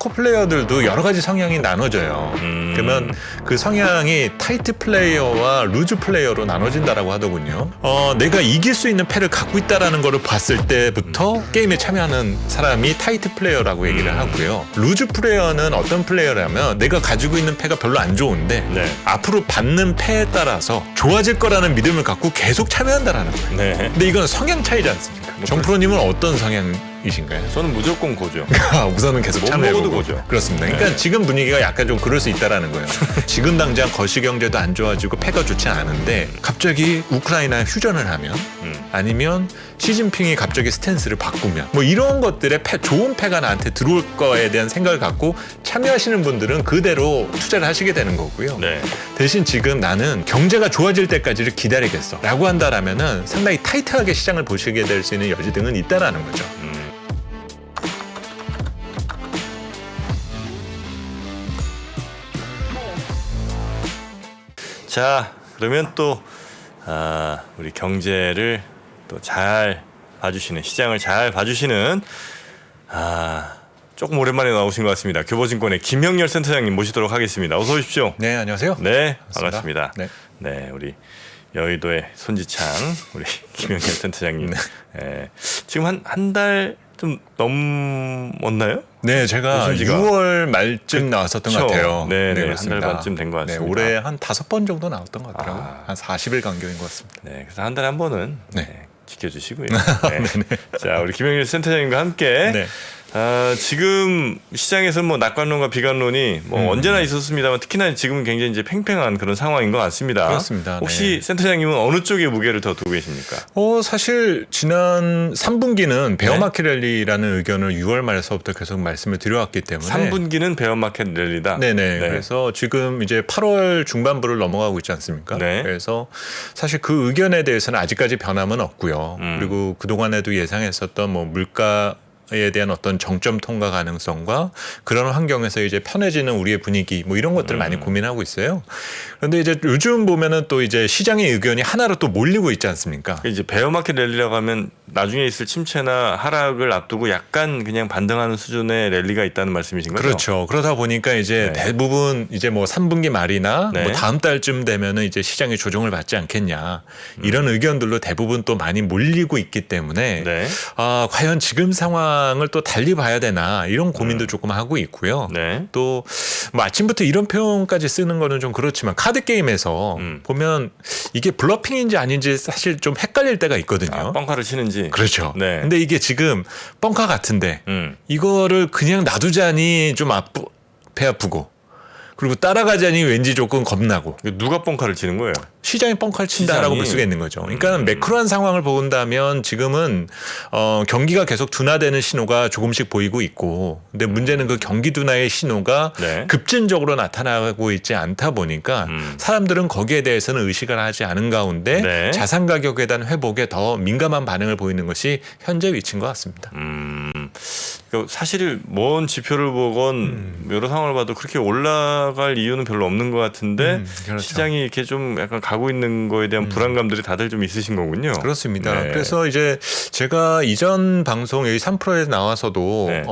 서커 플레이어들도 여러 가지 성향이 나눠져요. 그러면 그 성향이 타이트 플레이어와 루즈 플레이어로 나눠진다라고 하더군요. 내가 이길 수 있는 패를 갖고 있다라는 거를 봤을 때부터 게임에 참여하는 사람이 타이트 플레이어라고 얘기를 하고요. 루즈 플레이어는 어떤 플레이어라면 내가 가지고 있는 패가 별로 안 좋은데 네. 앞으로 받는 패에 따라서 좋아질 거라는 믿음을 갖고 계속 참여한다라는 거예요. 네. 근데 이건 성향 차이지 않습니까? 정프로님은 어떤 성향이신가요? 저는 무조건 고죠. 우선은 계속 못 참여해보고. 먹어도 고죠. 그렇습니다. 그러니까 네. 지금 분위기가 약간 좀 그럴 수 있다라는 거예요. 지금 당장 거시경제도 안 좋아지고 패가 좋지 않은데 갑자기 우크라이나 휴전을 하면 아니면 시진핑이 갑자기 스탠스를 바꾸면 뭐 이런 것들에 좋은 패가 나한테 들어올 거에 대한 생각을 갖고 참여하시는 분들은 그대로 투자를 하시게 되는 거고요. 네. 대신 지금 나는 경제가 좋아질 때까지를 기다리겠어 라고 한다라면은 상당히 타이트하게 시장을 보시게 될 수 있는 여지 등은 있다라는 거죠. 자, 그러면 또 우리 경제를 또 잘 봐주시는, 시장을 잘 봐주시는 조금 오랜만에 나오신 것 같습니다. 교보증권의 김영렬 센터장님 모시도록 하겠습니다. 어서 오십시오. 네, 안녕하세요. 네, 반갑습니다. 반갑습니다. 네, 우리 여의도의 손지창 우리 김영렬 센터장님. 지금 한 달 좀 넘었나요? 네, 제가 오신 지가? 6월 말쯤 나왔었던 것 같아요. 네, 한 그렇습니다. 달 반쯤 된 것 같습니다. 네, 올해 한 5번 정도 나왔던 것 같더라고요. 한 40일 간격인 것 같습니다. 네, 그래서 한 달에 한 번은 네. 지켜주시고요. 네. 자, 우리 김영렬 센터장님과 함께 네. 지금 시장에서 뭐 낙관론과 비관론이 뭐 언제나 있었습니다만 특히나 지금은 굉장히 이제 팽팽한 그런 상황인 것 같습니다. 그렇습니다. 혹시 네. 센터장님은 어느 쪽에 무게를 더 두고 계십니까? 사실 지난 3분기는 베어마켓 랠리라는 의견을 6월 말에서부터 계속 말씀을 드려왔기 때문에 3분기는 베어마켓 랠리다. 네네. 그래서 지금 이제 8월 중반부를 넘어가고 있지 않습니까? 네. 그래서 사실 그 의견에 대해서는 아직까지 변함은 없고요. 그리고 그동안에도 예상했었던 뭐 물가에 대한 어떤 정점 통과 가능성과 그런 환경에서 이제 편해지는 우리의 분위기 뭐 이런 것들을 많이 고민하고 있어요. 그런데 이제 요즘 보면은 또 이제 시장의 의견이 하나로 또 몰리고 있지 않습니까? 이제 베어마켓 랠리라고 하면 나중에 있을 침체나 하락을 앞두고 약간 그냥 반등하는 수준의 랠리가 있다는 말씀이신 거죠? 그렇죠. 그러다 보니까 이제 네. 대부분 이제 뭐 3분기 말이나 네. 뭐 다음 달쯤 되면은 이제 시장이 조정을 받지 않겠냐 이런 의견들로 대부분 또 많이 몰리고 있기 때문에 네. 과연 지금 상황을 또 달리 봐야 되나 이런 고민도 조금 하고 있고요. 네. 또 뭐 아침부터 이런 표현까지 쓰는 거는 좀 그렇지만 카드 게임에서 보면 이게 블러핑인지 아닌지 사실 좀 헷갈릴 때가 있거든요. 뻥카를 치는지. 그렇죠. 네. 근데 이게 지금 뻥카 같은데 이거를 그냥 놔두자니 좀 배 아프고 그리고 따라가자니 왠지 조금 겁나고 누가 뻥카를 치는 거예요? 시장이 뻥카를 친다라고 시장이. 볼 수가 있는 거죠. 그러니까 매크로한 상황을 본다면 지금은 경기가 계속 둔화되는 신호가 조금씩 보이고 있고 근데 문제는 그 경기 둔화의 신호가 네. 급진적으로 나타나고 있지 않다 보니까 사람들은 거기에 대해서는 의식을 하지 않은 가운데 네. 자산 가격에 대한 회복에 더 민감한 반응을 보이는 것이 현재 위치인 것 같습니다. 그러니까 사실 뭔 지표를 보건 여러 상황을 봐도 그렇게 올라갈 이유는 별로 없는 것 같은데 그렇죠. 시장이 이렇게 좀 약간 가고 있는 거에 대한 불안감들이 다들 좀 있으신 거군요. 그렇습니다. 네. 그래서 이제 제가 이전 방송 여기 3프로에 나와서도 네.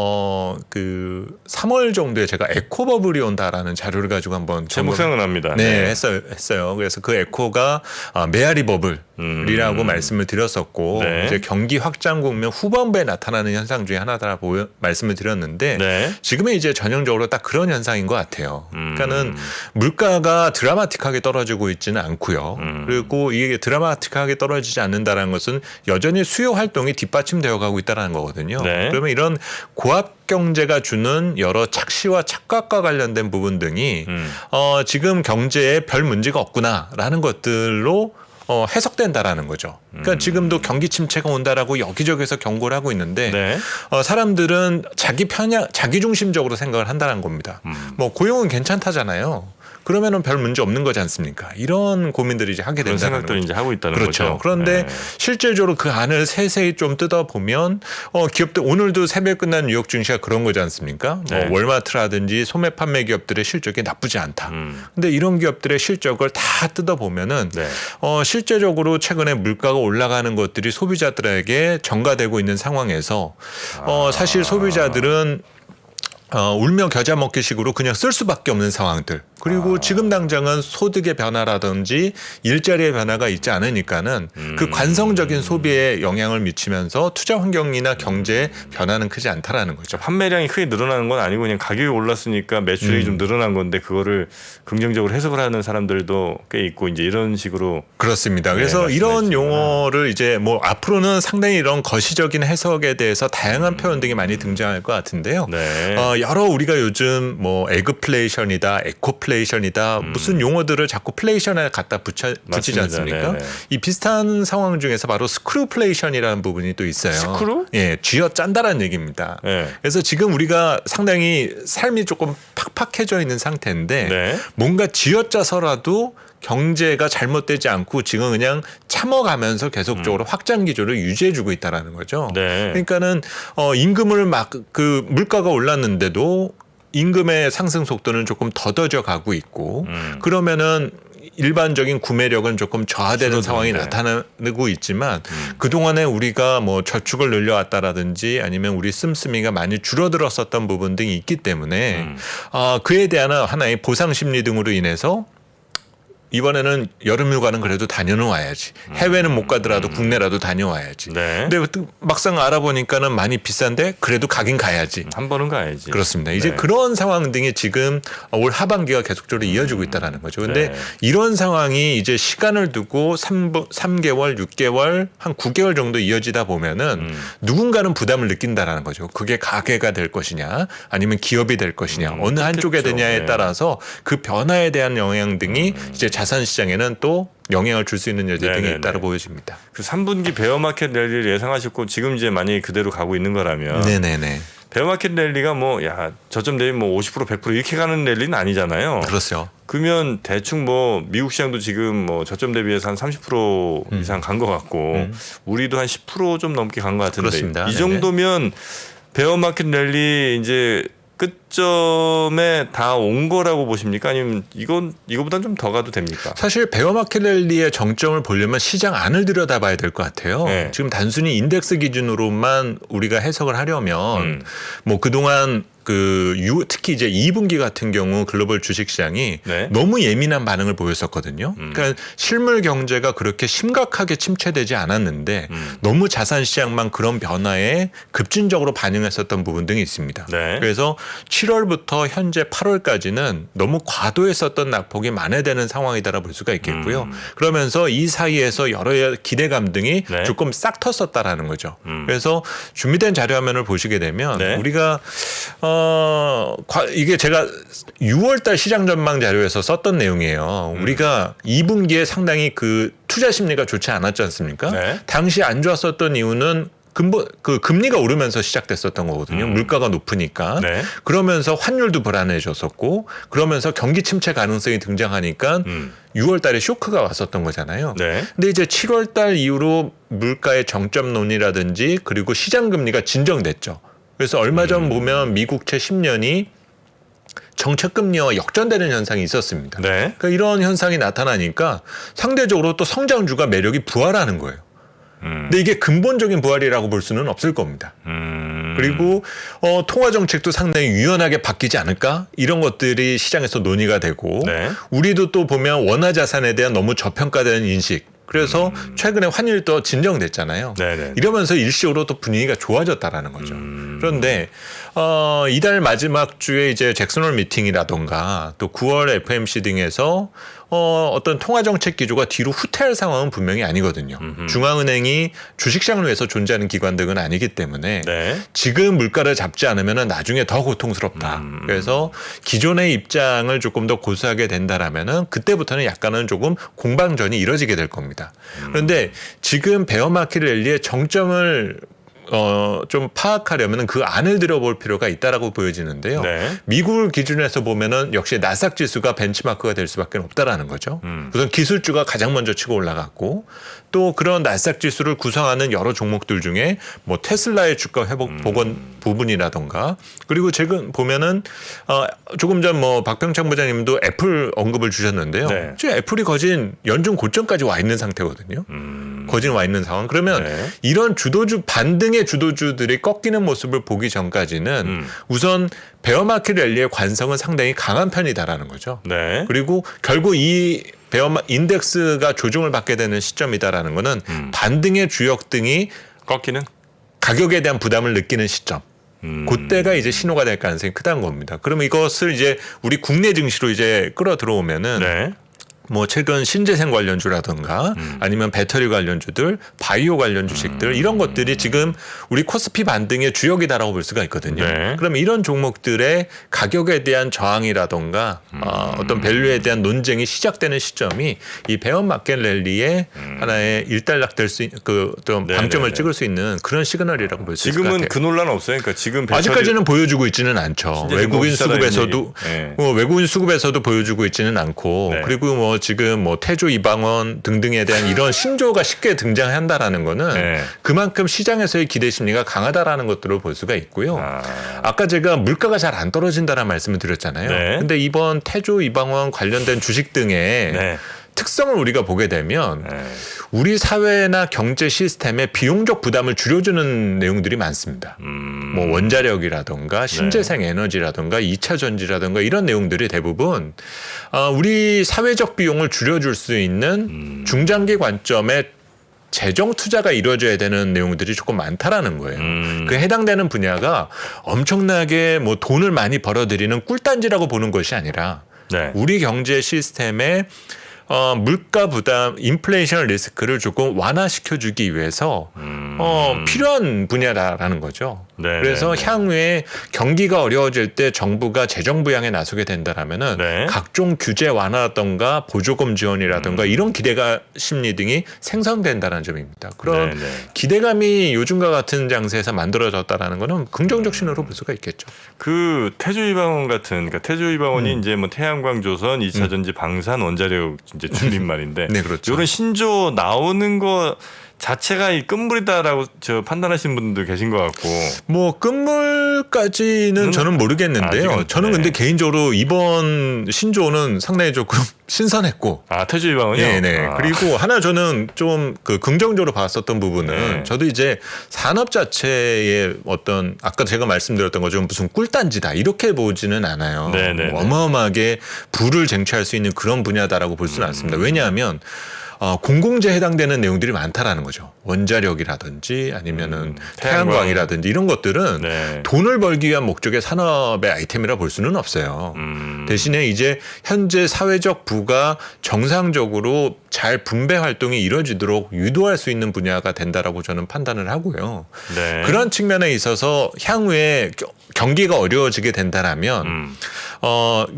그 3월 정도에 제가 에코버블이 온다라는 자료를 가지고 한번 제목 생각납니다. 네, 했어요. 그래서 그 에코가 메아리 버블이라고 말씀을 드렸었고 네. 이제 경기 확장 국면 후반부에 나타나는 현상 중에 하나다라고 말씀을 드렸는데 네. 지금은 이제 전형적으로 딱 그런 현상인 것 같아요. 그러니까는 물가가 드라마틱하게 떨어지고 있지는 않고요. 그리고 이게 드라마틱하게 떨어지지 않는다는 것은 여전히 수요 활동이 뒷받침되어 가고 있다는 거거든요. 네. 그러면 이런 고압 경제가 주는 여러 착시와 착각과 관련된 부분 등이 지금 경제에 별 문제가 없구나라는 것들로 해석된다라는 거죠. 그러니까 지금도 경기 침체가 온다라고 여기저기서 경고를 하고 있는데 네. 사람들은 자기 중심적으로 생각을 한다는 겁니다. 뭐 고용은 괜찮다잖아요. 그러면은 별 문제 없는 거지 않습니까? 이런 고민들이 이제 하게 그런 된다는 생각들을 거죠. 이제 하고 있다는 그렇죠. 거죠. 그런데 네. 실질적으로 그 안을 세세히 좀 뜯어보면 기업들 오늘도 새벽에 끝난 뉴욕 증시가 그런 거지 않습니까? 네. 뭐 월마트라든지 소매 판매 기업들의 실적이 나쁘지 않다. 근데 이런 기업들의 실적을 다 뜯어보면은 네. 실제적으로 최근에 물가가 올라가는 것들이 소비자들에게 전가되고 있는 상황에서 사실 소비자들은 울며 겨자 먹기식으로 그냥 쓸 수밖에 없는 상황들. 그리고 지금 당장은 소득의 변화라든지 일자리의 변화가 있지 않으니까는 그 관성적인 소비에 영향을 미치면서 투자 환경이나 경제의 변화는 크지 않다라는 거죠. 판매량이 크게 늘어나는 건 아니고 그냥 가격이 올랐으니까 매출이 좀 늘어난 건데 그거를 긍정적으로 해석을 하는 사람들도 꽤 있고 이제 이런 식으로 그렇습니다. 그래서 네, 이런 용어를 이제 뭐 앞으로는 상당히 이런 거시적인 해석에 대해서 다양한 표현 등이 많이 등장할 것 같은데요. 네. 여러 우리가 요즘 뭐 에그플레이션이다, 에코플레이션이다 무슨 용어들을 자꾸 플레이션에 갖다 붙이지 맞습니다. 않습니까? 네네. 이 비슷한 상황 중에서 바로 스크루플레이션이라는 부분이 또 있어요. 스크루? 예, 쥐어 짠다라는 얘기입니다. 네. 그래서 지금 우리가 상당히 삶이 조금 팍팍해져 있는 상태인데 네. 뭔가 쥐어짜서라도 경제가 잘못되지 않고 지금 그냥 참아가면서 계속적으로 확장 기조를 유지해주고 있다라는 거죠. 네. 그러니까는 임금을 막 그 물가가 올랐는데도 임금의 상승 속도는 조금 더뎌져 가고 있고 그러면은 일반적인 구매력은 조금 저하되는 상황이 나타나고 있지만 그동안에 우리가 뭐 저축을 늘려왔다라든지 아니면 우리 씀씀이가 많이 줄어들었었던 부분 등이 있기 때문에 그에 대한 하나의 보상 심리 등으로 인해서 이번에는 여름 휴가는 그래도 다녀는 와야지. 해외는 못 가더라도 국내라도 다녀와야지. 네. 근데 막상 알아보니까는 많이 비싼데 그래도 가긴 가야지. 한 번은 가야지. 그렇습니다. 이제 네. 그런 상황 등이 지금 올 하반기가 계속적으로 이어지고 있다라는 거죠. 근데 네. 이런 상황이 이제 시간을 두고 3개월, 6개월, 한 9개월 정도 이어지다 보면은 누군가는 부담을 느낀다라는 거죠. 그게 가게가 될 것이냐 아니면 기업이 될 것이냐 어느 한쪽에 그렇겠죠. 되냐에 네. 따라서 그 변화에 대한 영향 등이 이제 자산 시장에는 또 영향을 줄 수 있는 여지 등이 네네네. 있다고 보여집니다. 그 3분기 베어마켓 랠리를 예상하셨고 지금 이제 만약에 그대로 가고 있는 거라면 네네네. 베어마켓 랠리가 뭐 저점 대비 뭐 50% 100% 이렇게 가는 랠리는 아니잖아요. 그렇죠. 그러면 대충 뭐 미국 시장도 지금 뭐 저점 대비해서 한 30% 이상 간 것 같고 우리도 한 10% 좀 넘게 간 것 같은데 그렇습니다. 이 네네. 정도면 베어마켓 랠리 이제 끝점에 다 온 거라고 보십니까? 아니면 이거보단 좀 더 가도 됩니까? 사실 베어마켓 랠리의 정점을 보려면 시장 안을 들여다봐야 될 것 같아요. 네. 지금 단순히 인덱스 기준으로만 우리가 해석을 하려면 뭐 그동안 특히 이제 2분기 같은 경우 글로벌 주식시장이 네. 너무 예민한 반응을 보였었거든요. 그러니까 실물 경제가 그렇게 심각하게 침체되지 않았는데 너무 자산 시장만 그런 변화에 급진적으로 반응했었던 부분 등이 있습니다. 네. 그래서 7월부터 현재 8월까지는 너무 과도했었던 낙폭이 만회되는 상황이다라 볼 수가 있겠고요. 그러면서 이 사이에서 여러 기대감 등이 네. 조금 싹 텄었다라는 거죠. 그래서 준비된 자료 화면을 보시게 되면 네. 우리가 이게 제가 6월달 시장 전망 자료에서 썼던 내용이에요. 우리가 2분기에 상당히 그 투자 심리가 좋지 않았지 않습니까? 네. 당시 안 좋았었던 이유는 금리가 오르면서 시작됐었던 거거든요. 물가가 높으니까. 네. 그러면서 환율도 불안해졌었고, 그러면서 경기 침체 가능성이 등장하니까 6월 달에 쇼크가 왔었던 거잖아요. 네. 근데 이제 7월 달 이후로 물가의 정점론이라든지 그리고 시장 금리가 진정됐죠. 그래서 얼마 전 보면 미국채 10년이 정책 금리와 역전되는 현상이 있었습니다. 네. 그러니까 이런 현상이 나타나니까 상대적으로 또 성장주가 매력이 부활하는 거예요. 근데 이게 근본적인 부활이라고 볼 수는 없을 겁니다. 그리고 통화 정책도 상당히 유연하게 바뀌지 않을까? 이런 것들이 시장에서 논의가 되고 네. 우리도 또 보면 원화 자산에 대한 너무 저평가되는 인식. 그래서 최근에 환율도 진정됐잖아요. 네네. 이러면서 일시적으로 또 분위기가 좋아졌다라는 거죠. 그런데 이달 마지막 주에 이제 잭슨홀 미팅이라던가 또 9월 FMC 등에서 어떤 통화 정책 기조가 뒤로 후퇴할 상황은 분명히 아니거든요. 중앙은행이 주식시장을 위해서 존재하는 기관들은 아니기 때문에 네. 지금 물가를 잡지 않으면 나중에 더 고통스럽다. 그래서 기존의 입장을 조금 더 고수하게 된다라면은 그때부터는 약간은 조금 공방전이 이뤄지게 될 겁니다. 그런데 지금 베어마켓 랠리의 정점을 좀 파악하려면 그 안을 들여볼 필요가 있다라고 보여지는데요. 네. 미국을 기준에서 보면은 역시 나스닥 지수가 벤치마크가 될 수밖에 없다라는 거죠. 우선 기술주가 가장 먼저 치고 올라갔고 또 그런 나스닥 지수를 구성하는 여러 종목들 중에 뭐 테슬라의 주가 회복 복원 부분이라던가 그리고 최근 보면은 조금 전 뭐 박병창 부장님도 애플 언급을 주셨는데요. 네. 지금 애플이 거진 연중 고점까지 와 있는 상태거든요. 거진 와 있는 상황. 그러면 네. 이런 주도주 반등의 반등의 주도주들이 꺾이는 모습을 보기 전까지는 우선 베어마켓 랠리의 관성은 상당히 강한 편이다라는 거죠. 네. 그리고 결국 이 인덱스가 조정을 받게 되는 시점이다라는 거는 반등의 주역 등이 꺾이는 가격에 대한 부담을 느끼는 시점. 그때가 이제 신호가 될 가능성이 크다는 겁니다. 그러면 이것을 이제 우리 국내 증시로 이제 끌어 들어오면은 네. 뭐 최근 신재생 관련주라든가 아니면 배터리 관련주들, 바이오 관련 주식들 이런 것들이 지금 우리 코스피 반등의 주역이다라고 볼 수가 있거든요. 네. 그러면 이런 종목들의 가격에 대한 저항이라든가 어떤 밸류에 대한 논쟁이 시작되는 시점이 이 베어 마켓 랠리의 하나의 일단락될 수 그좀 네, 방점을 네, 네. 찍을 수 있는 그런 시그널이라고 볼 수 있을 것 지금은 같아요. 그 논란 없어요. 그러니까 지금 배터리 아직까지는 보여주고 있지는 않죠. 신재생 외국인 비싸다 수급에서도 이런 얘기. 외국인 수급에서도 보여주고 있지는 않고 네. 그리고 뭐 지금 뭐 태조 이방원 등등에 대한 이런 신조어가 쉽게 등장한다라는 거는 네. 그만큼 시장에서의 기대 심리가 강하다라는 것들을 볼 수가 있고요. 아까 제가 물가가 잘 안 떨어진다는 말씀을 드렸잖아요. 네. 근데 이번 태조 이방원 관련된 주식 등의 네. 특성을 우리가 보게 되면 네. 우리 사회나 경제 시스템의 비용적 부담을 줄여주는 내용들이 많습니다. 뭐 원자력이라든가 신재생 에너지라든가 2차 전지라든가 이런 내용들이 대부분 우리 사회적 비용을 줄여줄 수 있는 중장기 관점의 재정 투자가 이루어져야 되는 내용들이 조금 많다라는 거예요. 그 해당되는 분야가 엄청나게 뭐 돈을 많이 벌어들이는 꿀단지라고 보는 것이 아니라 네. 우리 경제 시스템의 물가 부담, 인플레이션 리스크를 조금 완화시켜주기 위해서 필요한 분야라는 거죠. 네, 그래서 네, 네. 향후에 경기가 어려워질 때 정부가 재정 부양에 나서게 된다라면은 네. 각종 규제 완화라든가 보조금 지원이라든가 이런 기대가 심리 등이 생성된다는 점입니다. 그런 네, 네. 기대감이 요즘과 같은 장세에서 만들어졌다라는 것은 긍정적 신호로 볼 수가 있겠죠. 그 태조이방원 같은 그러니까 태조이방원이 이제 뭐 태양광 조선, 2차 전지 방산 원자력 이제 줄임말인데 네, 그렇죠. 이런 신조 나오는 거 자체가 이 끝물이다라고 저 판단하시는 분들 계신 것 같고. 뭐 끝물까지는 저는 모르겠는데요. 아직은, 저는 네. 근데 개인적으로 이번 신조어는 상당히 조금 신선했고 태조이방원이요? 네네. 그리고 하나 저는 좀 그 긍정적으로 봤었던 부분은 네. 저도 이제 산업 자체의 어떤 아까 제가 말씀드렸던 것처럼 무슨 꿀단지다 이렇게 보지는 않아요. 네네. 뭐 어마어마하게 부를 쟁취할 수 있는 그런 분야다라고 볼 수는 않습니다. 왜냐하면 공공재에 해당되는 내용들이 많다라는 거죠. 원자력이라든지 아니면은 태양광이라든지 이런 것들은 네. 돈을 벌기 위한 목적의 산업의 아이템이라 볼 수는 없어요. 대신에 이제 현재 사회적 부가 정상적으로 잘 분배 활동이 이루어지도록 유도할 수 있는 분야가 된다라고 저는 판단을 하고요. 네. 그런 측면에 있어서 향후에 경기가 어려워지게 된다라면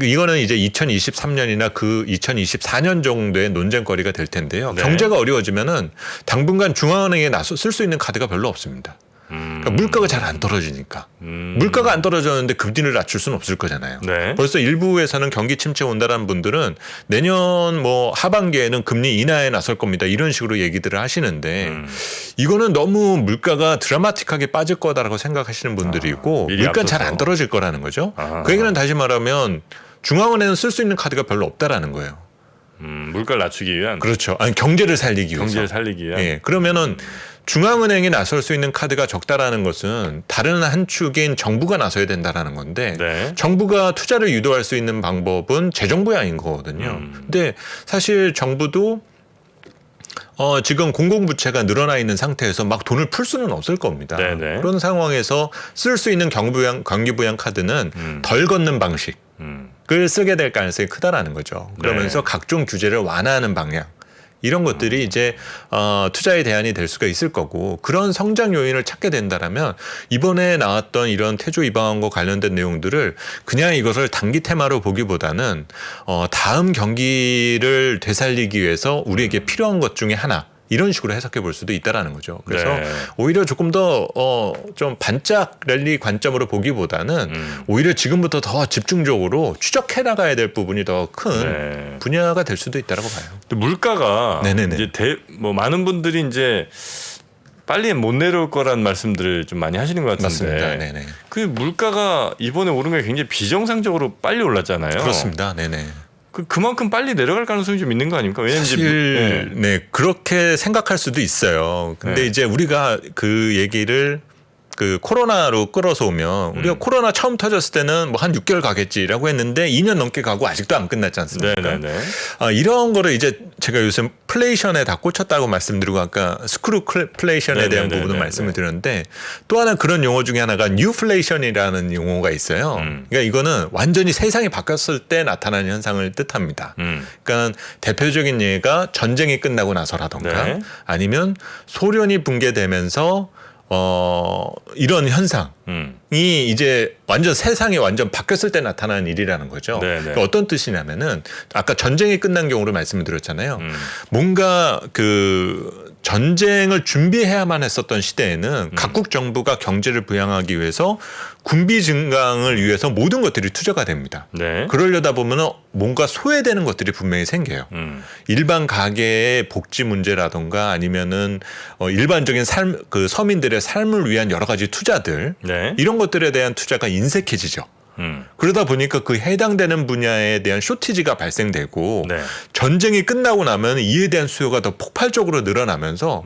이거는 이제 2023년이나 그 2024년 정도의 논쟁거리가 될 텐데요. 네. 경제가 어려워지면은 당분간 중앙은행에 나서 쓸 수 있는 카드가 별로 없습니다. 그러니까 물가가 잘 안 떨어지니까 물가가 안 떨어졌는데 금리를 낮출 수는 없을 거잖아요. 네. 벌써 일부에서는 경기 침체 온다라는 분들은 내년 뭐 하반기에는 금리 인하에 나설 겁니다. 이런 식으로 얘기들을 하시는데 이거는 너무 물가가 드라마틱하게 빠질 거다라고 생각하시는 분들이 있고 미리 물가는 잘 앞서서. 안 떨어질 거라는 거죠. 아. 그 얘기는 다시 말하면 중앙은행은 쓸 수 있는 카드가 별로 없다라는 거예요. 물가를 낮추기 위한 그렇죠. 아니 경제를 살리기 위해서. 경제를 살리기 위한. 예, 그러면은 중앙은행이 나설 수 있는 카드가 적다라는 것은 다른 한 축인 정부가 나서야 된다라는 건데 네. 정부가 투자를 유도할 수 있는 방법은 재정 부양인 거거든요. 근데 사실 정부도 지금 공공부채가 늘어나 있는 상태에서 막 돈을 풀 수는 없을 겁니다. 네네. 그런 상황에서 쓸 수 있는 경기 부양 카드는 덜 걷는 방식을 쓰게 될 가능성이 크다라는 거죠. 그러면서 네. 각종 규제를 완화하는 방향. 이런 것들이 이제 투자의 대안이 될 수가 있을 거고 그런 성장 요인을 찾게 된다라면 이번에 나왔던 이런 태조 이방원과 관련된 내용들을 그냥 이것을 단기 테마로 보기보다는 다음 경기를 되살리기 위해서 우리에게 필요한 것 중에 하나 이런 식으로 해석해 볼 수도 있다라는 거죠. 그래서 네. 오히려 조금 더 좀 반짝 랠리 관점으로 보기보다는 오히려 지금부터 더 집중적으로 추적해 나가야 될 부분이 더 큰 네. 분야가 될 수도 있다라고 봐요. 또 물가가 네네네. 이제 뭐 많은 분들이 이제 빨리 못 내려올 거라는 말씀들을 좀 많이 하시는 것 같은데. 맞습니다. 네네. 그 물가가 이번에 오른 게 굉장히 비정상적으로 빨리 올랐잖아요. 그렇습니다. 네네. 그만큼 빨리 내려갈 가능성이 좀 있는 거 아닙니까? 왜냐면 사실 네 그렇게 생각할 수도 있어요. 근데 네. 이제 우리가 그 얘기를 그 코로나로 끌어서 오면 우리가 코로나 처음 터졌을 때는 뭐 한 6개월 가겠지라고 했는데 2년 넘게 가고 아직도 안 끝났지 않습니까? 네네네. 이런 거를 이제 제가 요즘 플레이션에 다 꽂혔다고 말씀드리고 아까 스크루플레이션에 대한 네네네네. 부분을 말씀을 드렸는데 또 하나 그런 용어 중에 하나가 뉴플레이션이라는 용어가 있어요. 그러니까 이거는 완전히 세상이 바뀌었을 때 나타나는 현상을 뜻합니다. 그러니까 대표적인 예가 전쟁이 끝나고 나서라던가 네. 아니면 소련이 붕괴되면서 이런 현상이 이제 완전 세상이 완전 바뀌었을 때 나타나는 일이라는 거죠. 그러니까 어떤 뜻이냐면은 아까 전쟁이 끝난 경우로 말씀을 드렸잖아요. 뭔가 그 전쟁을 준비해야만 했었던 시대에는 각국 정부가 경제를 부양하기 위해서 군비 증강을 위해서 모든 것들이 투자가 됩니다. 네. 그러려다 보면은 뭔가 소외되는 것들이 분명히 생겨요. 일반 가계의 복지 문제라던가 아니면은 일반적인 삶, 그 서민들의 삶을 위한 여러 가지 투자들 네. 이런 것들에 대한 투자가 인색해지죠. 그러다 보니까 그 해당되는 분야에 대한 쇼티지가 발생되고 네. 전쟁이 끝나고 나면 이에 대한 수요가 더 폭발적으로 늘어나면서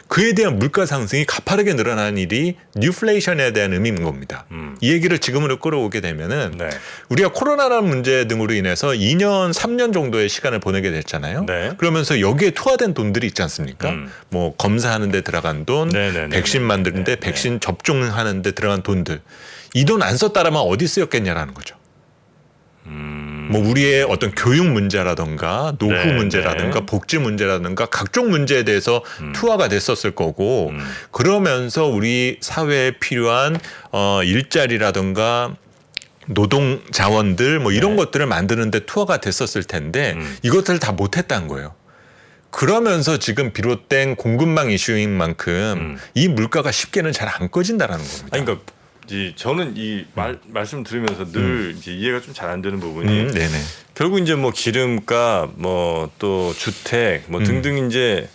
그에 대한 물가 상승이 가파르게 늘어나는 일이 뉴플레이션에 대한 의미인 겁니다. 이 얘기를 지금으로 끌어오게 되면은 네. 우리가 코로나라는 문제 등으로 인해서 2년, 3년 정도의 시간을 보내게 됐잖아요. 네. 그러면서 여기에 투하된 돈들이 있지 않습니까? 뭐 검사하는 데 들어간 돈, 네네네. 백신 만드는데 백신 접종하는 데 들어간 돈들. 이 돈 안 썼다라면 어디 쓰였겠냐라는 거죠. 뭐 우리의 어떤 교육 문제라든가 노후 네, 문제라든가 네. 복지 문제라든가 각종 문제에 대해서 투하가 됐었을 거고 그러면서 우리 사회에 필요한 일자리라든가 노동 자원들 뭐 이런 것들을 만드는데 투하가 됐었을 텐데 이것들을 다 못했다는 거예요. 그러면서 지금 비롯된 공급망 이슈인 만큼 이 물가가 쉽게는 잘 안 꺼진다라는 겁니다. 아니 그러니까 저는 이 말씀 들으면서 늘 이제 이해가 좀 잘 안 되는 부분이 네네. 결국 이제 뭐 기름값 뭐 또 주택 뭐 등등 이제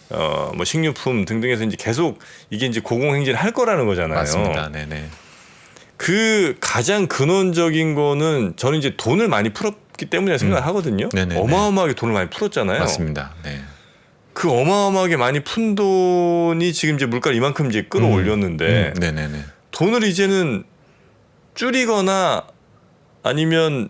뭐 식료품 등등해서 이제 계속 이게 이제 고공행진을 할 거라는 거잖아요. 맞습니다. 네네. 그 가장 근원적인 거는 저는 이제 돈을 많이 풀었기 때문에 생각을 하거든요. 네네네. 어마어마하게 돈을 많이 풀었잖아요. 맞습니다. 네. 그 어마어마하게 많이 푼 돈이 지금 이제 물가를 이만큼 이제 끌어올렸는데 네네네. 돈을 이제는 줄이거나 아니면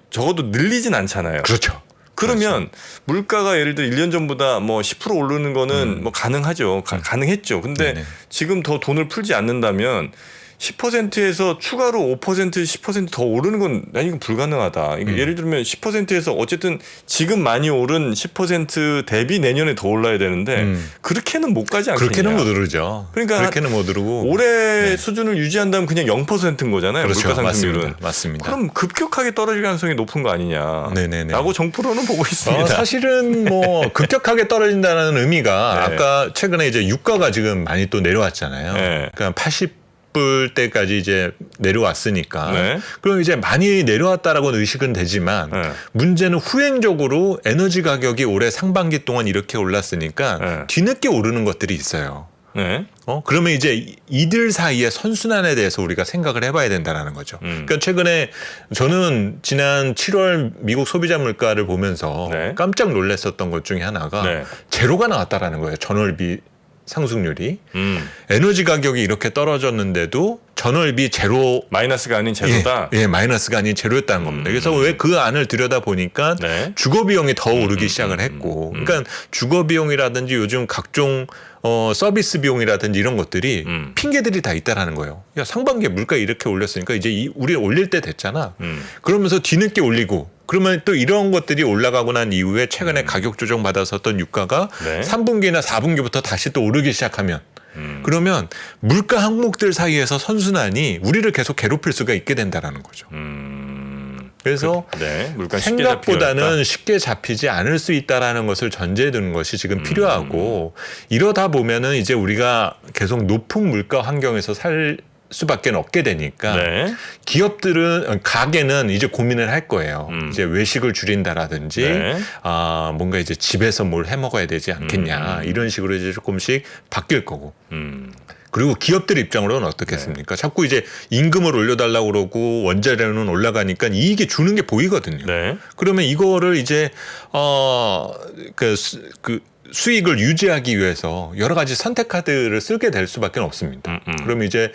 적어도 늘리진 않잖아요. 그렇죠. 그러면 물가가 예를 들어 1년 전보다 뭐 10% 오르는 거는 뭐 가능하죠. 가능했죠. 근데 네네. 지금 더 돈을 풀지 않는다면 10%에서 추가로 5% 10%더 오르는 건 난 이건 불가능하다. 이게 예를 들면 10%에서 어쨌든 지금 많이 오른 10% 대비 내년에 더 올라야 되는데 그렇게는 못 가지 않겠냐. 그렇게는 못 오르죠. 그러니까 그렇게는 못 오르고 올해 수준을 유지한다면 그냥 0%인 거잖아요. 그렇죠. 물가 상승률은. 맞습니다. 그럼 급격하게 떨어질 가능성이 높은 거 아니냐. 네네네. 라고 정프로는 보고 있습니다. 사실은 뭐 급격하게 떨어진다는 의미가 네. 아까 최근에 이제 유가가 지금 많이 또 내려왔잖아요. 네. 그러니까 80불 때까지 이제 내려왔으니까 네. 그럼 이제 많이 내려왔다라고는 의식은 되지만 네. 문제는 후행적으로 에너지 가격이 올해 상반기 동안 이렇게 올랐으니까 네. 뒤늦게 오르는 것들이 있어요. 네. 그러면 이제 이들 사이의 선순환에 대해서 우리가 생각을 해봐야 된다는 거죠. 그러니까 최근에 저는 지난 7월 미국 소비자 물가를 보면서 네. 깜짝 놀랐었던 것 중에 하나가 네. 제로가 나왔다라는 거예요. 전월비 상승률이. 에너지 가격이 이렇게 떨어졌는데도 전월비 제로 마이너스가 아닌 제로다. 예, 마이너스가 아닌 제로였다는 겁니다. 그래서 왜 그 안을 들여다 보니까 네. 주거 비용이 더 오르기 시작을 했고, 그러니까 주거 비용이라든지 요즘 각종 서비스 비용이라든지 이런 것들이 핑계들이 다 있다라는 거예요. 야, 상반기에 물가 이렇게 올렸으니까 이제 우리 올릴 때 됐잖아. 그러면서 뒤늦게 올리고. 그러면 또 이런 것들이 올라가고 난 이후에 최근에 가격 조정 받았었던 유가가 네. 3분기나 4분기부터 다시 또 오르기 시작하면 그러면 물가 항목들 사이에서 선순환이 우리를 계속 괴롭힐 수가 있게 된다라는 거죠. 그래서 네. 물가 쉽게 생각보다는 쉽게 잡히지 않을 수 있다라는 것을 전제해 두는 것이 지금 필요하고 이러다 보면은 이제 우리가 계속 높은 물가 환경에서 살 수밖에 없게 되니까 네. 기업들은 가게는 이제 고민을 할 거예요. 이제 외식을 줄인다라든지 네. 뭔가 이제 집에서 뭘 해 먹어야 되지 않겠냐 이런 식으로 이제 조금씩 바뀔 거고. 그리고 기업들 입장으로는 어떻겠습니까? 자꾸 이제 임금을 올려달라고 그러고 원자료는 올라가니까 이익이 주는 게 보이거든요. 네. 그러면 이거를 이제 수익을 유지하기 위해서 여러 가지 선택 카드를 쓰게 될 수밖에 없습니다. 그럼 이제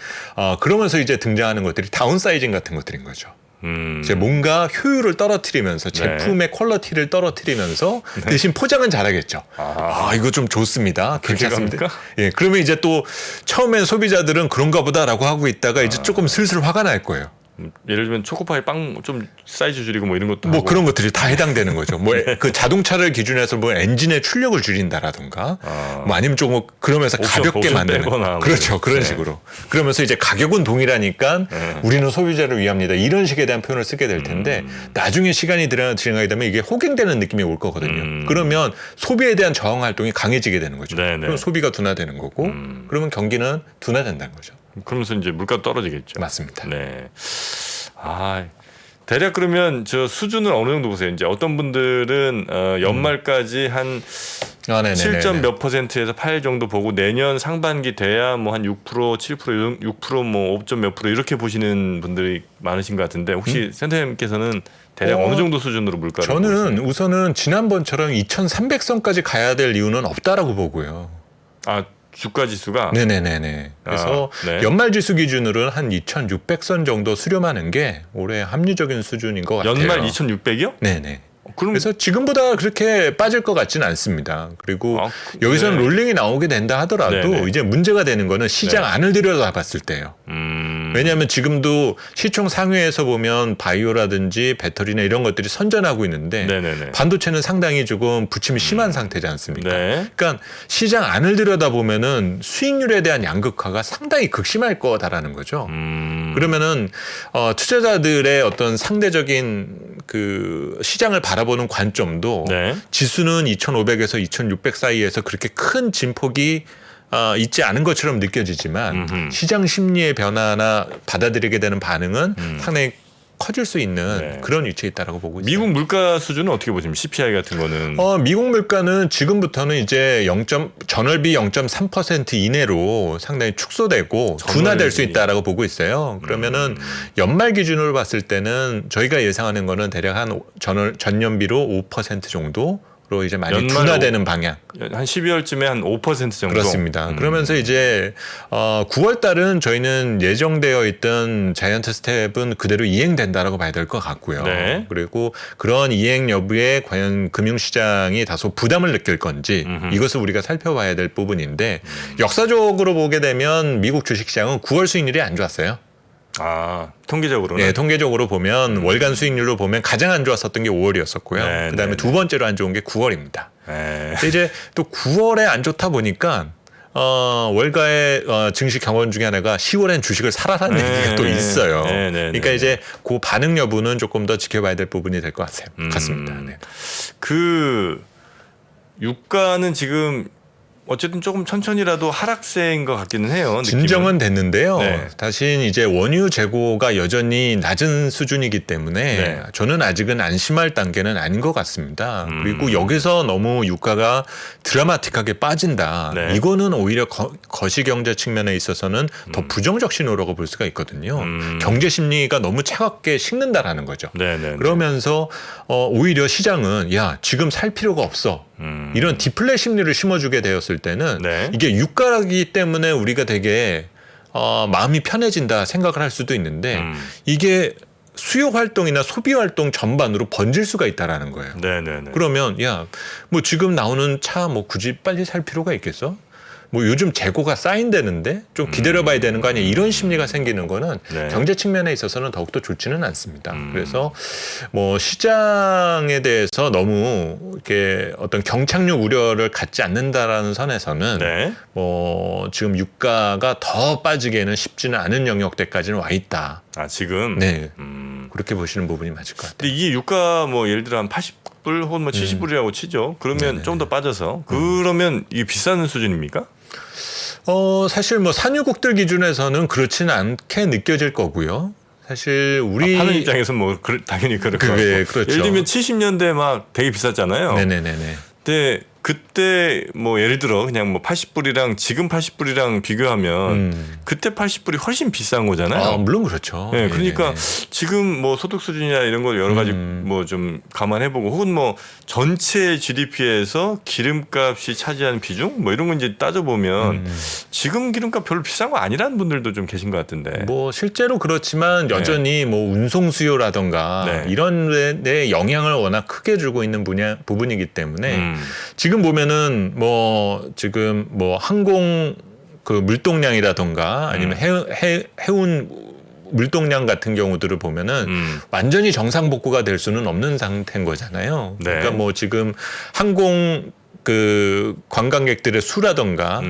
그러면서 이제 등장하는 것들이 다운사이징 같은 것들인 거죠. 이제 뭔가 효율을 떨어뜨리면서 제품의 퀄리티를 떨어뜨리면서 대신 포장은 잘하겠죠. 이거 좀 좋습니다. 괜찮습니다. 예, 그러면 이제 또 처음엔 소비자들은 그런가 보다라고 하고 있다가 이제 조금 슬슬 화가 날 거예요. 예를 들면 초코파이 빵 좀 사이즈 줄이고 뭐 이런 것도 뭐 하고. 그런 것들이 다 해당되는 거죠. 뭐 그 자동차를 기준해서 뭐 엔진의 출력을 줄인다라든가 뭐 아니면 조금 그러면서 가볍게 옵션 만드는 빼거나 뭐. 그렇죠. 그런 식으로. 그러면서 이제 가격은 동일하니까 우리는 소비자를 위합니다. 이런 식에 대한 표현을 쓰게 될 텐데 나중에 시간이 지나게 되면 이게 호갱되는 느낌이 올 거거든요. 그러면 소비에 대한 저항 활동이 강해지게 되는 거죠. 그럼 소비가 둔화되는 거고 그러면 경기는 둔화된다는 거죠. 그러면서 이제 물가 떨어지겠죠. 맞습니다. 네. 대략 그러면 저 수준을 어느 정도 보세요? 이제 어떤 분들은 연말까지 한 7점 몇 %에서 8 정도 보고 내년 상반기 돼야 뭐 한 6%, 7%, 6%, 뭐 5점 몇 % 이렇게 보시는 분들이 많으신 것 같은데 혹시 센터님께서는 대략 어느 정도 수준으로 물가를 저는 보시나요? 우선은 지난번처럼 2,300선까지 가야 될 이유는 없다라고 보고요. 주가 지수가 네네네네. 그래서 연말 지수 기준으로는 한 2,600선 정도 수렴하는 게 올해 합리적인 수준인 것 같아요. 연말 2,600이요? 네네. 그래서 지금보다 그렇게 빠질 것 같지는 않습니다. 그리고 여기서는 롤링이 나오게 된다 하더라도 이제 문제가 되는 거는 시장 안을 들여다봤을 때예요. 왜냐하면 지금도 시총 상위에서 보면 바이오라든지 배터리나 이런 것들이 선전하고 있는데 반도체는 상당히 조금 부침이 심한 상태지 않습니까? 그러니까 시장 안을 들여다보면은 수익률에 대한 양극화가 상당히 극심할 거다라는 거죠. 그러면은 투자자들의 어떤 상대적인 그 시장을 바라보는 관점도 지수는 2,500에서 2,600 사이에서 그렇게 큰 진폭이 있지 않은 것처럼 느껴지지만 시장 심리의 변화나 받아들이게 되는 반응은 상당히 커질 수 있는 그런 위치에 있다라고 보고 있습니다. 미국 물가 수준은 어떻게 보십니까? CPI 같은 거는? 미국 물가는 지금부터는 이제 전월비 0.3% 이내로 상당히 축소되고 둔화될 수 있다라고 보고 있어요. 그러면은 연말 기준으로 봤을 때는 저희가 예상하는 거는 대략 한 전년비로 5% 정도. 로 이제 많이 둔화되는 방향. 한 12월쯤에 한 5% 정도. 그렇습니다. 그러면서 이제 9월 달은 저희는 예정되어 있던 자이언트 스텝은 그대로 이행된다라고 봐야 될 것 같고요. 그리고 그런 이행 여부에 과연 금융시장이 다소 부담을 느낄 건지 이것을 우리가 살펴봐야 될 부분인데 역사적으로 보게 되면 미국 주식시장은 9월 수익률이 안 좋았어요. 통계적으로는? 네, 통계적으로 보면 월간 수익률로 보면 가장 안 좋았었던 게 5월이었었고요. 그다음에 두 번째로 안 좋은 게 9월입니다. 근데 이제 또 9월에 안 좋다 보니까 월가의 증시 경험 중에 하나가 10월엔 주식을 사라는 얘기가 또 있어요. 그러니까 이제 그 반응 여부는 조금 더 지켜봐야 될 부분이 될 것 같습니다. 그 유가는 지금 어쨌든 조금 천천히라도 하락세인 것 같기는 해요. 진정은 됐는데요. 다시 이제 원유 재고가 여전히 낮은 수준이기 때문에 저는 아직은 안심할 단계는 아닌 것 같습니다. 그리고 여기서 너무 유가가 드라마틱하게 빠진다. 이거는 오히려 거시경제 측면에 있어서는 더 부정적 신호라고 볼 수가 있거든요. 경제 심리가 너무 차갑게 식는다라는 거죠. 그러면서 오히려 시장은 야 지금 살 필요가 없어. 이런 디플레 심리를 심어주게 되었을 때는 이게 유가이기 때문에 우리가 되게 마음이 편해진다 생각을 할 수도 있는데 이게 수요 활동이나 소비 활동 전반으로 번질 수가 있다라는 거예요. 그러면 야 뭐 지금 나오는 차 뭐 굳이 빨리 살 필요가 있겠어? 뭐 요즘 재고가 쌓인다는데 좀 기다려봐야 되는 거 아니야 이런 심리가 생기는 거는 경제 측면에 있어서는 더욱더 좋지는 않습니다. 그래서 뭐 시장에 대해서 너무 이렇게 어떤 경착륙 우려를 갖지 않는다라는 선에서는 뭐 지금 유가가 더 빠지기에는 쉽지는 않은 영역대까지는 와 있다. 지금? 그렇게 보시는 부분이 맞을 것 같아요. 근데 이게 유가 뭐 예를 들어 한 80불 혹은 뭐 70불이라고 치죠. 그러면 좀 더 빠져서 그러면 이게 비싼 수준입니까? 사실 뭐 산유국들 기준에서는 그렇지는 않게 느껴질 거고요. 사실 우리 파는 입장에서 뭐 당연히 그럴 거고. 그렇죠. 예를 들면 70년대 막 되게 비쌌잖아요. 네네네네. 근데 그때 뭐 예를 들어 그냥 뭐 80불이랑 지금 80불이랑 비교하면 그때 80불이 훨씬 비싼 거잖아요. 아, 물론 그렇죠. 네, 그러니까 네네네. 지금 뭐 소득 수준이나 이런 거 여러 가지 뭐 좀 감안해보고 혹은 뭐 전체 GDP에서 기름값이 차지하는 비중 뭐 이런 거 이제 따져보면 지금 기름값 별로 비싼 거 아니라는 분들도 좀 계신 것 같은데. 뭐 실제로 그렇지만 여전히 뭐 운송 수요라던가 네. 이런 데 영향을 워낙 크게 주고 있는 부분이기 때문에 지금 보면은 뭐 지금 뭐 항공 그 물동량이라던가 아니면 해운 물동량 같은 경우들을 보면은 완전히 정상 복구가 될 수는 없는 상태인 거잖아요. 네. 그러니까 뭐 지금 항공 그 관광객들의 수라던가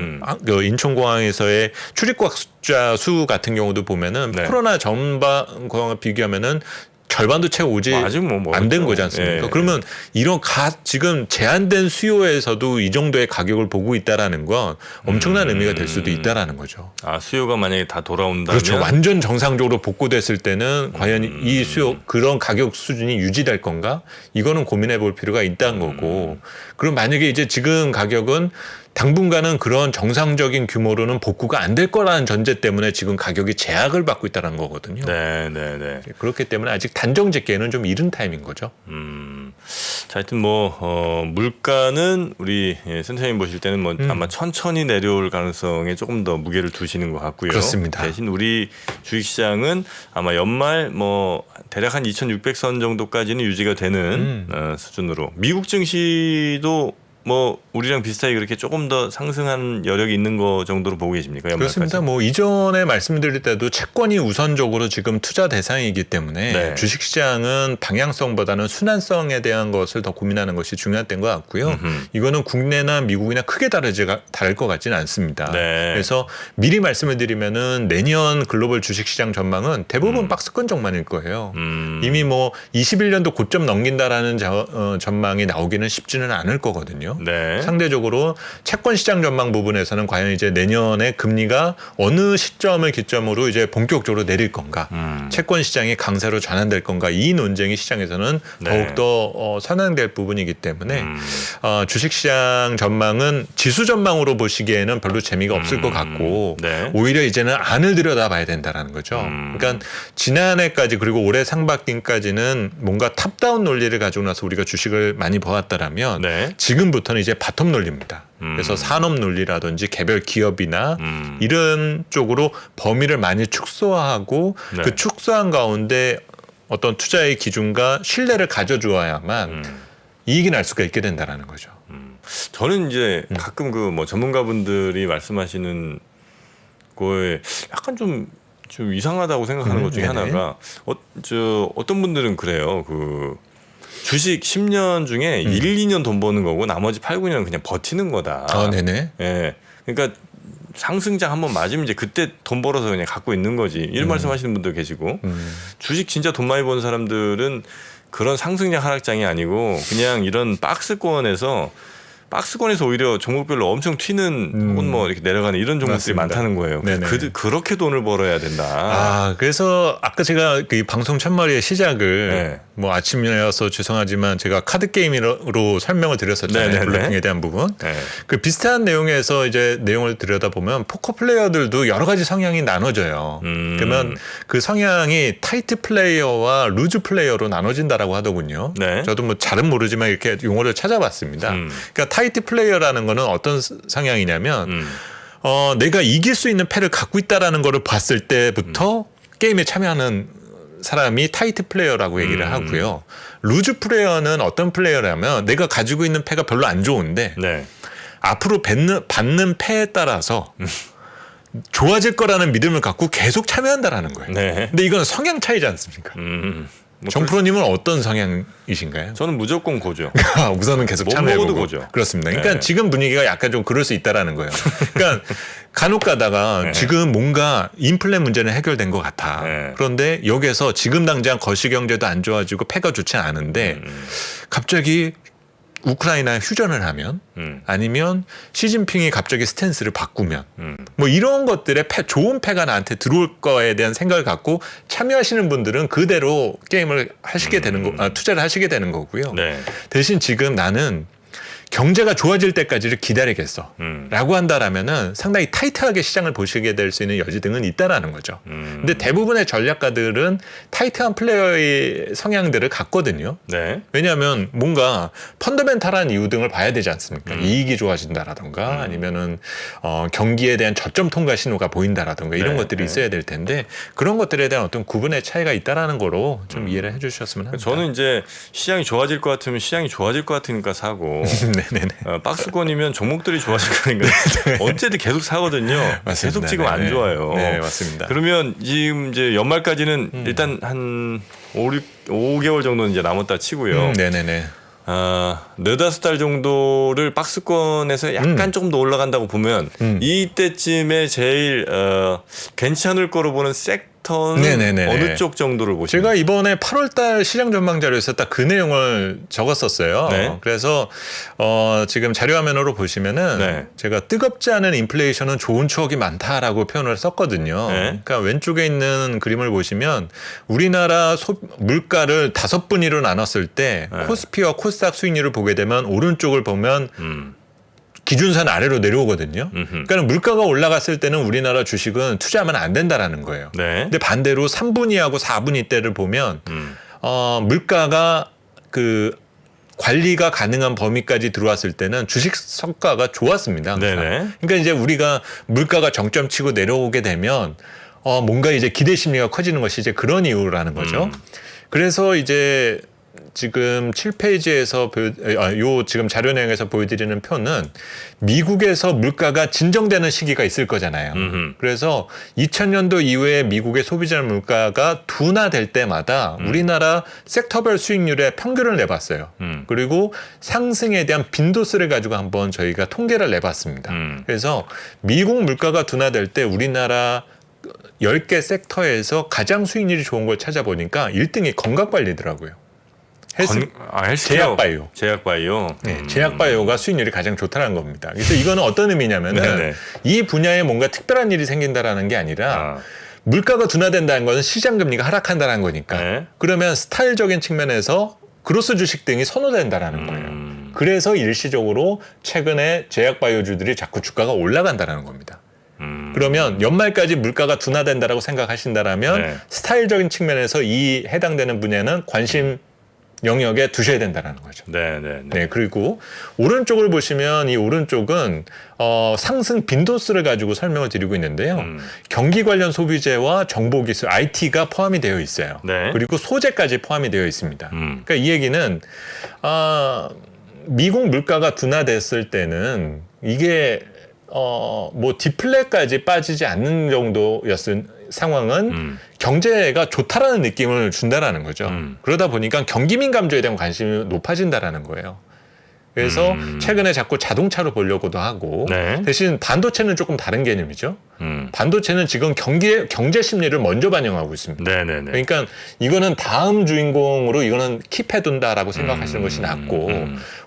그 인천공항에서의 출입국자 수 같은 경우도 보면은 네. 코로나 전반과 비교하면은 절반도 채 오지 아직 뭐 안 된 멀었죠. 거지 않습니까? 예. 그러면 이런 지금 제한된 수요에서도 이 정도의 가격을 보고 있다라는 건 엄청난 의미가 될 수도 있다라는 거죠. 아 수요가 만약에 다 돌아온다면 그렇죠. 완전 정상적으로 복구됐을 때는 과연 이 수요 그런 가격 수준이 유지될 건가? 이거는 고민해 볼 필요가 있다는 거고. 그럼 만약에 이제 지금 가격은 당분간은 그런 정상적인 규모로는 복구가 안 될 거라는 전제 때문에 지금 가격이 제약을 받고 있다는 거거든요. 네. 그렇기 때문에 아직 단정 짓기에는 좀 이른 타임인 거죠. 자, 하여튼 뭐 물가는 우리 센터님 보실 때는 뭐 아마 천천히 내려올 가능성에 조금 더 무게를 두시는 것 같고요. 그렇습니다. 대신 우리 주식시장은 아마 연말 뭐 대략 한 2,600선 정도까지는 유지가 되는 수준으로 미국 증시도 뭐 우리랑 비슷하게 그렇게 조금 더 상승한 여력이 있는 거 정도로 보고 계십니까? 연말까지? 그렇습니다. 뭐 이전에 말씀드릴 때도 채권이 우선적으로 지금 투자 대상이기 때문에 네. 주식시장은 방향성보다는 순환성에 대한 것을 더 고민하는 것이 중요한 때인 것 같고요. 이거는 국내나 미국이나 크게 다를 것 같지는 않습니다. 네. 그래서 미리 말씀을 드리면은 내년 글로벌 주식시장 전망은 대부분 박스권 전망일 거예요. 이미 뭐 21년도 고점 넘긴다라는 전망이 나오기는 쉽지는 않을 거거든요. 네. 상대적으로 채권 시장 전망 부분에서는 과연 이제 내년에 금리가 어느 시점을 기점으로 이제 본격적으로 내릴 건가, 채권 시장이 강세로 전환될 건가, 이 논쟁이 시장에서는 네. 더욱더 선행될 부분이기 때문에 주식 시장 전망은 지수 전망으로 보시기에는 별로 재미가 없을 것 같고 네. 오히려 이제는 안을 들여다봐야 된다라는 거죠. 그러니까 지난해까지 그리고 올해 상반기까지는 뭔가 탑다운 논리를 가지고 나서 우리가 주식을 많이 보았다라면 네. 지금부터는 이제 바텀 논리입니다. 그래서 산업 논리라든지 개별 기업이나 이런 쪽으로 범위를 많이 축소하고 네. 그 축소한 가운데 어떤 투자의 기준과 신뢰를 가져주어야만 이익이 날 수가 있게 된다는 거죠. 저는 이제 가끔 그 뭐 전문가분들이 말씀하시는 거에 약간 좀 이상하다고 생각하는 것 중에 네네. 하나가 어떤 분들은 그래요. 그 주식 10년 중에 1, 2년 돈 버는 거고 나머지 8, 9년은 그냥 버티는 거다. 네네. 예. 그러니까 상승장 한번 맞으면 이제 그때 돈 벌어서 그냥 갖고 있는 거지. 이런 말씀하시는 분도 계시고 주식 진짜 돈 많이 버는 사람들은 그런 상승장 하락장이 아니고 그냥 이런 박스권에서 오히려 종목별로 엄청 튀는 혹은 뭐 이렇게 내려가는 이런 종목들이 맞습니다. 많다는 거예요. 네네. 그렇게 돈을 벌어야 된다. 그래서 아까 제가 그 방송 첫머리의 시작을 네. 뭐 아침이어서 죄송하지만 제가 카드 게임으로 설명을 드렸었잖아요. 네네네. 블래핑에 대한 부분. 네. 그 비슷한 내용에서 이제 내용을 들여다보면 포커 플레이어들도 여러 가지 성향이 나눠져요. 그러면 그 성향이 타이트 플레이어와 루즈 플레이어로 나눠진다라고 하더군요. 네. 저도 뭐 잘은 모르지만 이렇게 용어를 찾아봤습니다. 그러니까 타이트 플레이어라는 거는 어떤 성향이냐면 내가 이길 수 있는 패를 갖고 있다라는 거를 봤을 때부터 게임에 참여하는 사람이 타이트 플레이어라고 얘기를 하고요. 루즈 플레이어는 어떤 플레이어라면 내가 가지고 있는 패가 별로 안 좋은데 네. 앞으로 받는 패에 따라서 좋아질 거라는 믿음을 갖고 계속 참여한다라는 거예요. 네. 근데 이건 성향 차이지 않습니까? 뭐 정프로님은 어떤 성향이신가요? 저는 무조건 고죠. 우선은 계속 못 참여해보고 먹어도 고죠. 그렇습니다. 그러니까 네. 지금 분위기가 약간 좀 그럴 수 있다라는 거예요. 그러니까 간혹 가다가 네. 지금 뭔가 인플레 문제는 해결된 것 같아. 네. 그런데 여기에서 지금 당장 거시경제도 안 좋아지고 패가 좋지 않은데 갑자기 우크라이나에 휴전을 하면 아니면 시진핑이 갑자기 스탠스를 바꾸면 뭐 이런 것들에 좋은 패가 나한테 들어올 거에 대한 생각을 갖고 참여하시는 분들은 그대로 게임을 하시게 되는 투자를 하시게 되는 거고요. 네. 대신 지금 나는 경제가 좋아질 때까지를 기다리겠어. 라고 한다라면은 상당히 타이트하게 시장을 보시게 될 수 있는 여지 등은 있다라는 거죠. 근데 대부분의 전략가들은 타이트한 플레이어의 성향들을 갖거든요. 네. 왜냐하면 뭔가 펀더멘탈한 이유 등을 봐야 되지 않습니까? 이익이 좋아진다라던가 아니면은 경기에 대한 저점 통과 신호가 보인다라던가 이런 네, 것들이 네. 있어야 될 텐데 그런 것들에 대한 어떤 구분의 차이가 있다라는 거로 좀 이해를 해주셨으면 합니다. 저는 이제 시장이 좋아질 것 같으면 시장이 좋아질 것 같으니까 사고 네네네. 박스권이면 종목들이 좋아질 거니까 언제든 계속 사거든요. 맞습니다. 계속 지금 안 좋아요. 네, 맞습니다. 그러면 지금 이제 연말까지는 일단 한 5개월 정도는 이제 남았다 치고요. 네네네. 네다섯 달 정도를 박스권에서 약간 조금 더 올라간다고 보면 이때쯤에 제일 괜찮을 거로 보는 섹터는 네네네네. 어느 쪽 정도를 보시나요? 제가 이번에 8월달 시장 전망 자료에서 딱 그 내용을 적었었어요. 네. 그래서 지금 자료 화면으로 보시면은 네. 제가 뜨겁지 않은 인플레이션은 좋은 추억이 많다라고 표현을 썼거든요. 네. 그러니까 왼쪽에 있는 그림을 보시면 우리나라 물가를 5분위로 나눴을 때 네. 코스피와 코스닥 수익률을 보게 되면 오른쪽을 보면 기준선 아래로 내려오거든요. 그러니까 물가가 올라갔을 때는 우리나라 주식은 투자하면 안 된다라는 거예요. 네. 근데 반대로 3분위하고 4분위 때를 보면 물가가 그 관리가 가능한 범위까지 들어왔을 때는 주식 성과가 좋았습니다. 항상. 네네. 그러니까 이제 우리가 물가가 정점 치고 내려오게 되면 뭔가 이제 기대 심리가 커지는 것이 이제 그런 이유라는 거죠. 그래서 이제 지금 7페이지에서 요 지금 자료 내용에서 보여드리는 표는 미국에서 물가가 진정되는 시기가 있을 거잖아요. 그래서 2000년도 이후에 미국의 소비자 물가가 둔화될 때마다 우리나라 섹터별 수익률의 평균을 내봤어요. 그리고 상승에 대한 빈도수를 가지고 한번 저희가 통계를 내봤습니다. 그래서 미국 물가가 둔화될 때 우리나라 10개 섹터에서 가장 수익률이 좋은 걸 찾아보니까 1등이 건강관리더라고요. 헬스케어. 제약바이오. 제약바이오. 네, 제약바이오가 수익률이 가장 좋다는 겁니다. 그래서 이거는 어떤 의미냐면은 네네. 이 분야에 뭔가 특별한 일이 생긴다라는 게 아니라 물가가 둔화된다는 것은 시장 금리가 하락한다는 거니까. 네. 그러면 스타일적인 측면에서 그로스 주식 등이 선호된다라는 거예요. 그래서 일시적으로 최근에 제약바이오주들이 자꾸 주가가 올라간다라는 겁니다. 그러면 연말까지 물가가 둔화된다라고 생각하신다라면 네. 스타일적인 측면에서 이 해당되는 분야는 관심 영역에 두셔야 된다는 거죠. 네, 그리고 오른쪽을 보시면 이 오른쪽은 상승 빈도수를 가지고 설명을 드리고 있는데요. 경기 관련 소비재와 정보기술, IT가 포함이 되어 있어요. 네. 그리고 소재까지 포함이 되어 있습니다. 그러니까 이 얘기는 미국 물가가 둔화됐을 때는 이게 뭐 디플레까지 빠지지 않는 정도였은 상황은 경제가 좋다라는 느낌을 준다라는 거죠. 그러다 보니까 경기민 감소에 대한 관심이 높아진다라는 거예요. 그래서 최근에 자꾸 자동차로 보려고도 하고 네. 대신 반도체는 조금 다른 개념이죠. 반도체는 지금 경제 심리를 먼저 반영하고 있습니다. 네네네. 그러니까 이거는 다음 주인공으로 이거는 킵해둔다라고 생각하시는 것이 낫고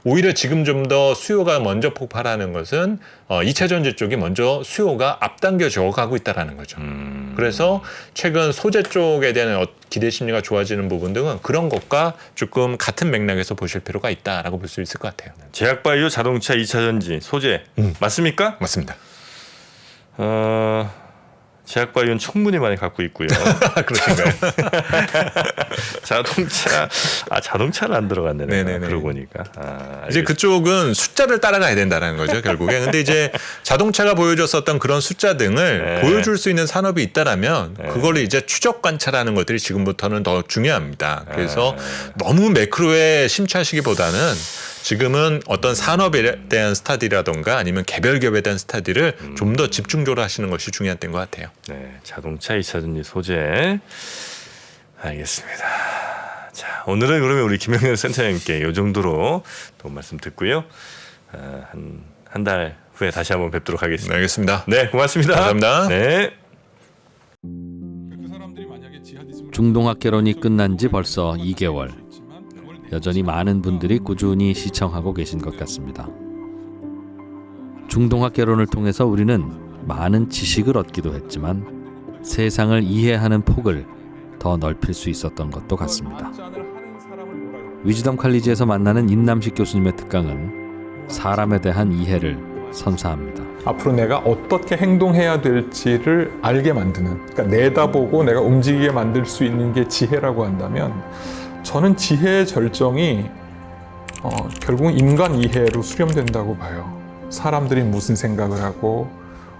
오히려 지금 좀 더 수요가 먼저 폭발하는 것은 2차 전지 쪽이 먼저 수요가 앞당겨져 가고 있다는 거죠. 그래서 최근 소재 쪽에 대한 기대 심리가 좋아지는 부분 등은 그런 것과 조금 같은 맥락에서 보실 필요가 있다라고 볼 수 있을 것 같아요. 제약바이오, 자동차, 2차 전지, 소재 맞습니까? 맞습니다. 제약바이오는 충분히 많이 갖고 있고요. 그러신가요? 자동차는 안 들어갔네. 네네네. 그러고 보니까. 이제 그쪽은 숫자를 따라가야 된다는 거죠, 결국에. 근데 이제 자동차가 보여줬었던 그런 숫자 등을 네. 보여줄 수 있는 산업이 있다라면 그걸 이제 추적 관찰하는 것들이 지금부터는 더 중요합니다. 그래서 너무 매크로에 심취하시기보다는 지금은 어떤 산업에 대한 스타디라던가 아니면 개별 기업에 대한 스타디를 좀 더 집중적으로 하시는 것이 중요한 때인 것 같아요. 네, 자동차, 2차 전지, 소재. 알겠습니다. 자, 오늘은 그러면 우리 김영렬 센터장님께 이 정도로 또 말씀 듣고요. 한 달 후에 다시 한번 뵙도록 하겠습니다. 네, 알겠습니다. 네, 고맙습니다. 감사합니다. 네. 중동학개론이 끝난 지 벌써 2개월. 여전히 많은 분들이 꾸준히 시청하고 계신 것 같습니다. 중동학개론을 통해서 우리는 많은 지식을 얻기도 했지만 세상을 이해하는 폭을 더 넓힐 수 있었던 것도 같습니다. 위즈덤 칼리지에서 만나는 인남식 교수님의 특강은 사람에 대한 이해를 선사합니다. 앞으로 내가 어떻게 행동해야 될지를 알게 만드는, 그러니까 내다보고 내가 움직이게 만들 수 있는 게 지혜라고 한다면, 저는 지혜의 절정이 결국은 인간 이해로 수렴된다고 봐요. 사람들이 무슨 생각을 하고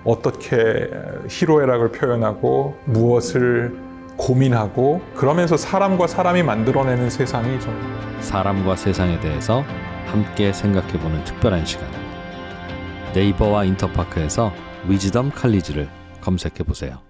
어떻게 희로애락을 표현하고 무엇을 고민하고, 그러면서 사람과 사람이 만들어내는 세상이 좀 사람과 세상에 대해서 함께 생각해보는 특별한 시간. 네이버와 인터파크에서 위즈덤 칼리지를 검색해보세요.